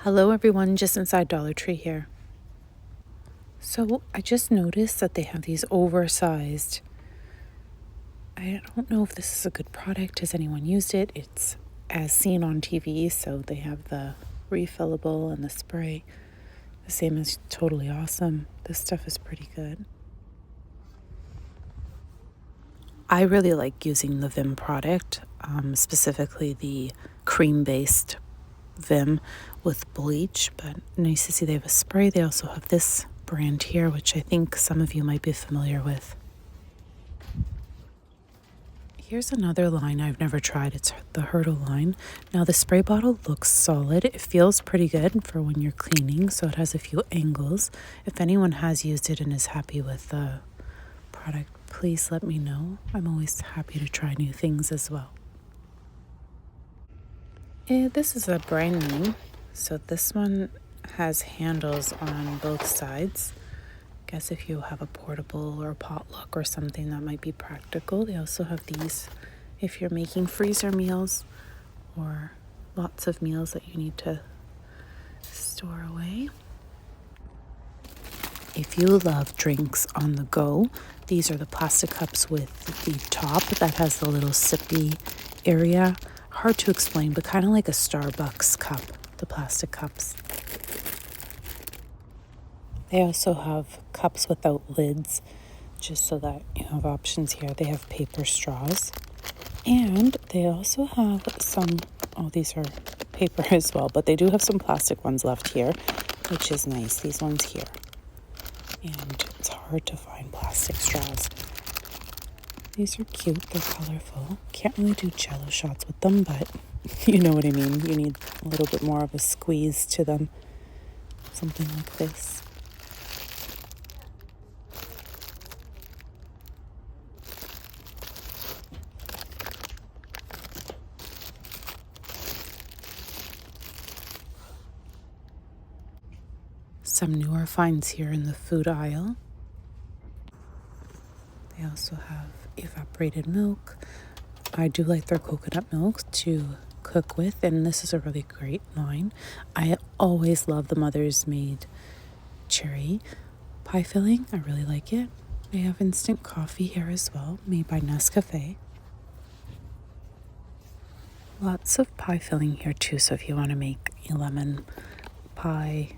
Hello everyone, just inside Dollar Tree here. So I just noticed that they have these oversized, I don't know if this is a good product. Has anyone used it? It's as seen on TV, so they have the refillable and the spray. The same is totally awesome. This stuff is pretty good. I really like using the Vim product, specifically the cream-based Vim with bleach, but nice to see they have a spray. They also have this brand here, which I think some of you might be familiar with. Here's another line I've never tried. It's the Hurdle line. Now the spray bottle looks solid. It feels pretty good for when you're cleaning, so it has a few angles. If anyone has used it and is happy with the product, please let me know. I'm always happy to try new things as well. This is a brand new, so this one has handles on both sides. Guess if you have a portable or a potluck or something, that might be practical. They also have these if you're making freezer meals or lots of meals that you need to store away. If you love drinks on the go, these are the plastic cups with the top that has the little sippy area. Hard to explain, but kind of like a Starbucks cup, the plastic cups. They also have cups without lids, just so that you have options here. They have paper straws, and they also have some, these are paper as well, but they do have some plastic ones left here, which is nice, these ones here. And it's hard to find plastic straws. These are cute, they're colorful. Can't really do jello shots with them, but you know what I mean. You need a little bit more of a squeeze to them. Something like this. Some newer finds here in the food aisle. They also have evaporated milk. I do like their coconut milk to cook with, and this is a really great line. I always love the Mother's Made cherry pie filling. I really like it. They have instant coffee here as well, made by Nescafe. Lots of pie filling here too, so if you want to make a lemon pie,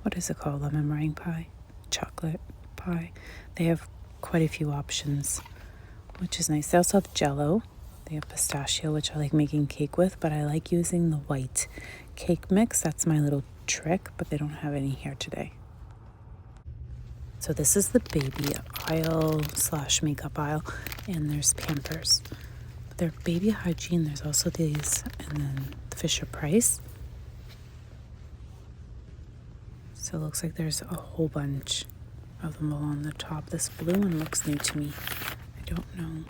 what is it called? Lemon meringue pie? Chocolate pie. They have quite a few options, which is nice. They also have Jell-O. They have pistachio, which I like making cake with, but I like using the white cake mix. That's my little trick, but they don't have any here today. So this is the baby aisle / makeup aisle, and there's Pampers. But they're baby hygiene. There's also these, and then the Fisher-Price. So it looks like there's a whole bunch of them along the top. This blue one looks new to me. I don't know.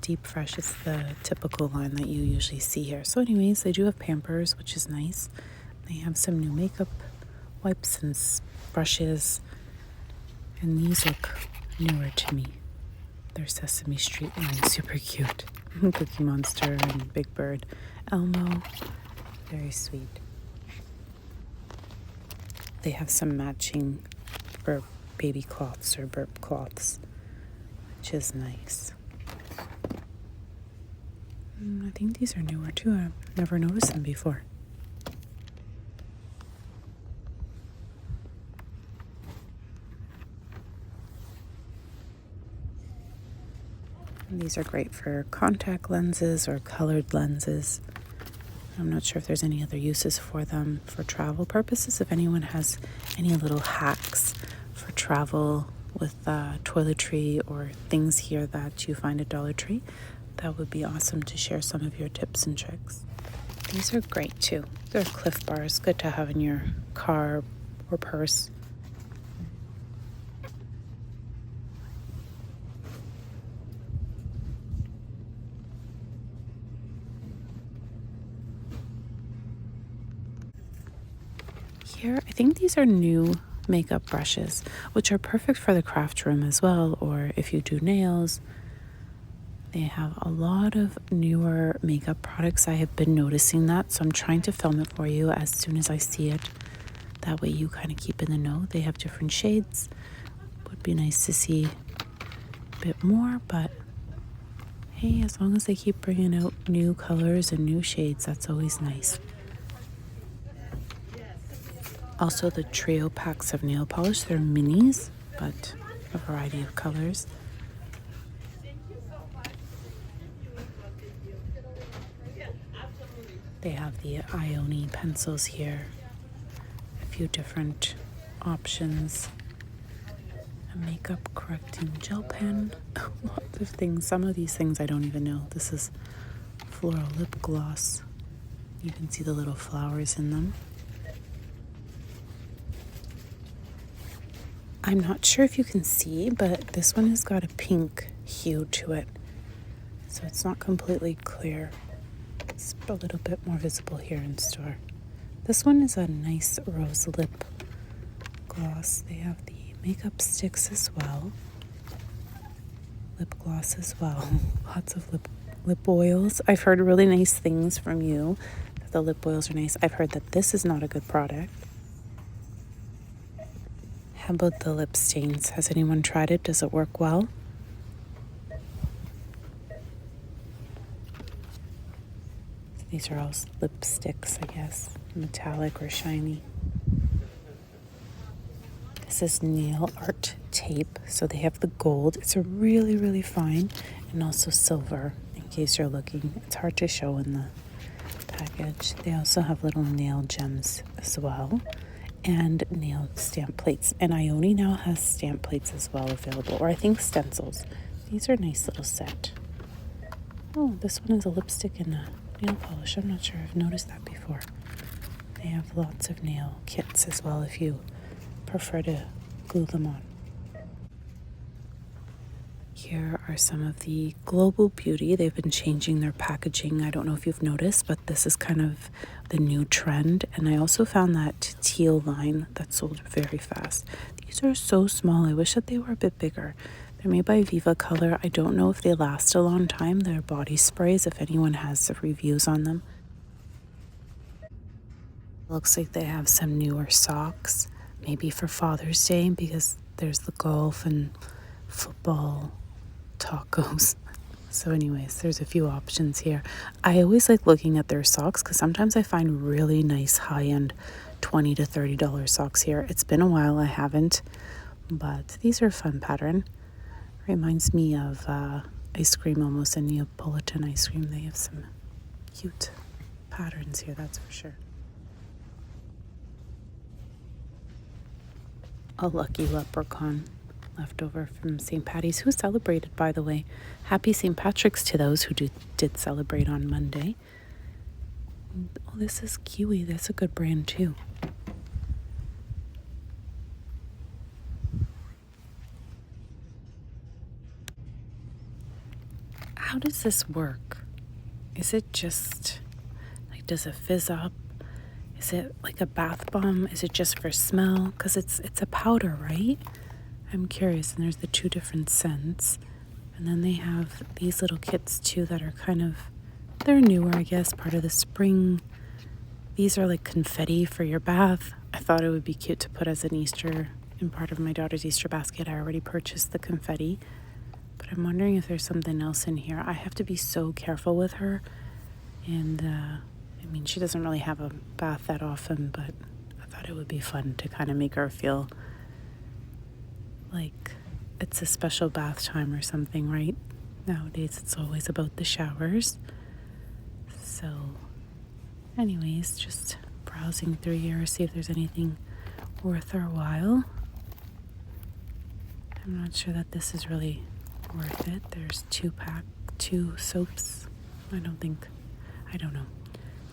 Deep Fresh is the typical line that you usually see here. So anyways, they do have Pampers, which is nice. They have some new makeup wipes and brushes. And these look newer to me. They're Sesame Street line, super cute. Cookie Monster and Big Bird. Elmo, very sweet. They have some matching for baby cloths or burp cloths, which is nice. I think these are newer too. I've never noticed them before. And these are great for contact lenses or colored lenses. I'm not sure if there's any other uses for them for travel purposes. If anyone has any little hacks for travel with toiletry or things here that you find at Dollar Tree, that would be awesome to share some of your tips and tricks. These are great too. They're Cliff Bars, good to have in your car or purse. Here, I think these are new makeup brushes, which are perfect for the craft room as well, or if you do nails. They have a lot of newer makeup products. I have been noticing that, so I'm trying to film it for you as soon as I see it. That way you kind of keep in the know. They have different shades. Would be nice to see a bit more, but hey, as long as they keep bringing out new colors and new shades, that's always nice. Also, the trio packs of nail polish. They're minis, but a variety of colors. They have the Ione pencils here. A few different options. A makeup correcting gel pen. Lots of things. Some of these things I don't even know. This is floral lip gloss. You can see the little flowers in them. I'm not sure if you can see, but this one has got a pink hue to it. So it's not completely clear. It's a little bit more visible here in store. This one is a nice rose lip gloss. They have the makeup sticks as well. Lip gloss as well. Lots of lip oils. I've heard really nice things from you that the lip oils are nice. I've heard that this is not a good product. How about the lip stains? Has anyone tried it? Does it work well? These are all lipsticks, I guess, metallic or shiny. This is nail art tape, so they have the gold. It's a really, really fine, and also silver, in case you're looking. It's hard to show in the package. They also have little nail gems as well, and nail stamp plates. And Ione now has stamp plates as well available, or I think stencils. These are a nice little set. Oh, this one is a lipstick and a nail polish. I'm not sure. I've noticed that before. They have lots of nail kits as well if you prefer to glue them on. Here are some of the Global Beauty. They've been changing their packaging. I don't know if you've noticed, but this is kind of the new trend. And I also found that teal line that sold very fast. These are so small. I wish that they were a bit bigger. They're made by Viva Color. I don't know if they last a long time. They're body sprays, if anyone has the reviews on them. Looks like they have some newer socks, maybe for Father's Day, because there's the golf and football tacos. So anyways, there's a few options here. I always like looking at their socks because sometimes I find really nice high-end $20 to $30 socks here. It's been a while, I haven't, but these are a fun pattern. Reminds me of ice cream, almost a Neapolitan ice cream. They have some cute patterns here, that's for sure. A lucky leprechaun left over from St. Patty's, who celebrated, by the way. Happy St. Patrick's to those who did celebrate on Monday. Oh, this is Kiwi. That's a good brand too. How does this work? Is it just, like, does it fizz up? Is it like a bath bomb? Is it just for smell? Because it's a powder, right? I'm curious. And there's the two different scents. And then they have these little kits too that are kind of, they're newer, I guess, part of the spring. These are like confetti for your bath. I thought it would be cute to put as an Easter, in part of my daughter's Easter basket. I already purchased the confetti. But I'm wondering if there's something else in here. I have to be so careful with her. And, I mean, she doesn't really have a bath that often, but I thought it would be fun to kind of make her feel like it's a special bath time or something, right? Nowadays, it's always about the showers. So, anyways, just browsing through here, see if there's anything worth our while. I'm not sure that this is really worth it. There's two soaps. I don't know.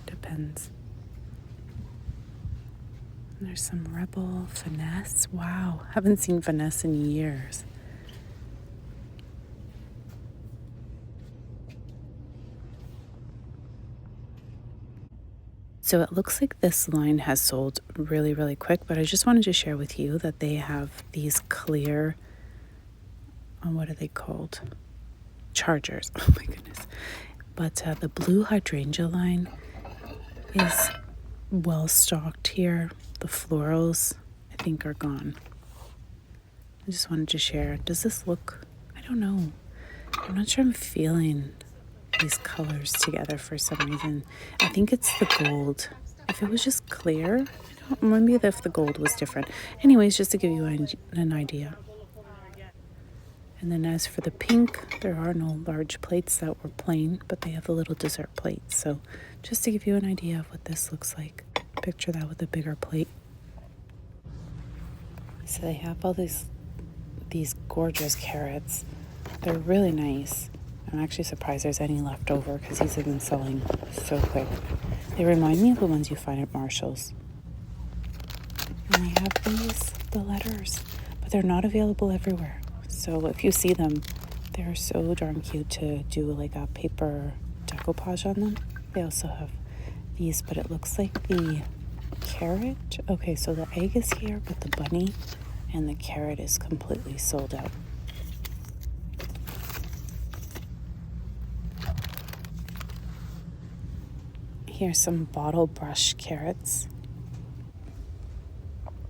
Depends. And there's some Rebel, Finesse. Wow, haven't seen Vanessa in years. So it looks like this line has sold really, really quick, but I just wanted to share with you that they have these clear, what are they called? chargers. Oh my goodness. But the blue hydrangea line is well stocked here. The florals, I think, are gone. I just wanted to share. Does this look, I don't know. I'm not sure I'm feeling these colors together for some reason. I think it's the gold. If it was just clear, I don't, maybe if the gold was different. Anyways, just to give you an idea. And then as for the pink, there are no large plates that were plain, but they have the little dessert plates. So just to give you an idea of what this looks like, picture that with a bigger plate. So they have all these gorgeous carrots. They're really nice. I'm actually surprised there's any left over because these have been selling so quick. They remind me of the ones you find at Marshall's. And they have the letters, but they're not available everywhere. So if you see them, they're so darn cute to do like a paper decoupage on them. They also have these, but it looks like the carrot. Okay, so the egg is here, but the bunny and the carrot is completely sold out. Here's some bottle brush carrots.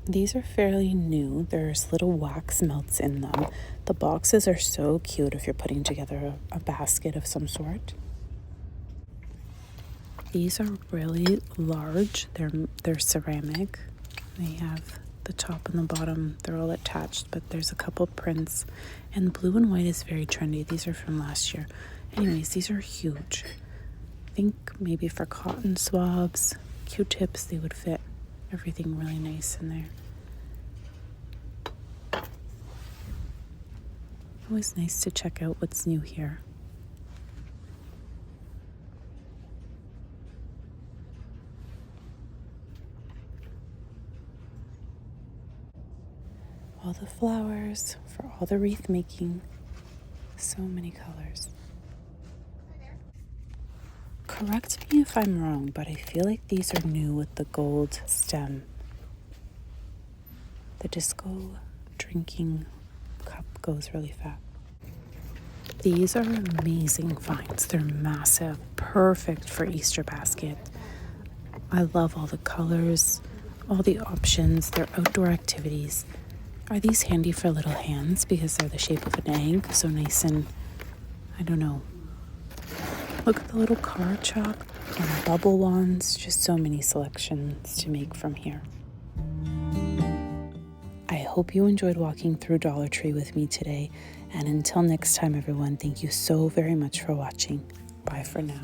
These are fairly new. There's little wax melts in them. The boxes are so cute if you're putting together a basket of some sort. These are really large. They're ceramic. They have the top and the bottom. They're all attached, but there's a couple prints. And blue and white is very trendy. These are from last year. Anyways, these are huge. I think maybe for cotton swabs, Q-tips, they would fit everything really nice in there. Always nice to check out what's new here. All the flowers for all the wreath making. So many colors. Correct me if I'm wrong, but I feel like these are new with the gold stem. The disco drinking cup goes really fast. These are amazing finds. They're massive, perfect for Easter basket. I love all the colors, all the options. They're outdoor activities. Are these handy for little hands because they're the shape of an egg? So nice and, I don't know. Look at the little card chalk and bubble wands. Just so many selections to make from here. I hope you enjoyed walking through Dollar Tree with me today. And until next time, everyone, thank you so very much for watching. Bye for now.